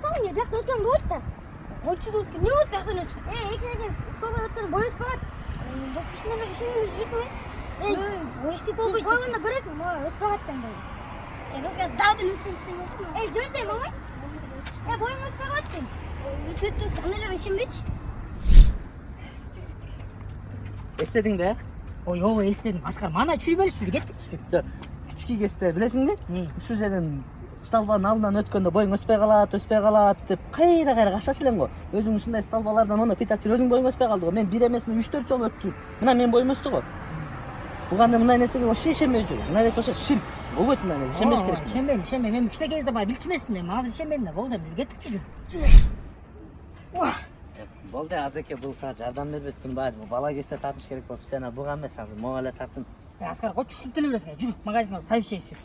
салдың, бияқта өткен болды да. Ойчу доске, не болды бияқтан өтші? Екеге столбай өткен бой өспеғат. Дос күшінен ішемен жүресің ой? Ойшты көбі. Бойғанда көресің, өспеғат сен бой. Досказ дадын өткен күшінен өткен. Жөнде, мамай? Бойың өспеғат ден. Сөйт доске, анайлар ішенбетші. Эстедиң да? Ой, эстедим. Аскар, мана жүрүп бериш, жүр, кеттик, жүр. Жок, кички кезде билесиң бе? Ушул жерден столбанын алдынан өткөндө боюң өспөй калат деп кайра качасың элең го. Өзүң ушундай столбалардан оно питап жүр, өзүң боюң өспөй калды го. Мен 1 эмес 3-4 жолу өттүм. Мына мен боюм өстү го. Буганда мындай нерсеге вообще ишенбей жүр. Мындай нерсе вообще ширк. Болбойт мындай нерсе. Ишенбеш керек. Ишенбейм. Мен кичинекей кезде баягы билчимесмин эми, азыр ишенбейм да. Болду, жүр, кеттик, жүр. Болду, азеке бул сага жардам бербейт күн бааж. Бул бала кезде тартыш керек болуп, сен буга эмес азыр могу эле тартын. Аскар, койчу ушинтип эле бересиң. Жүр, магазинге сайып ишейбиз, жүр.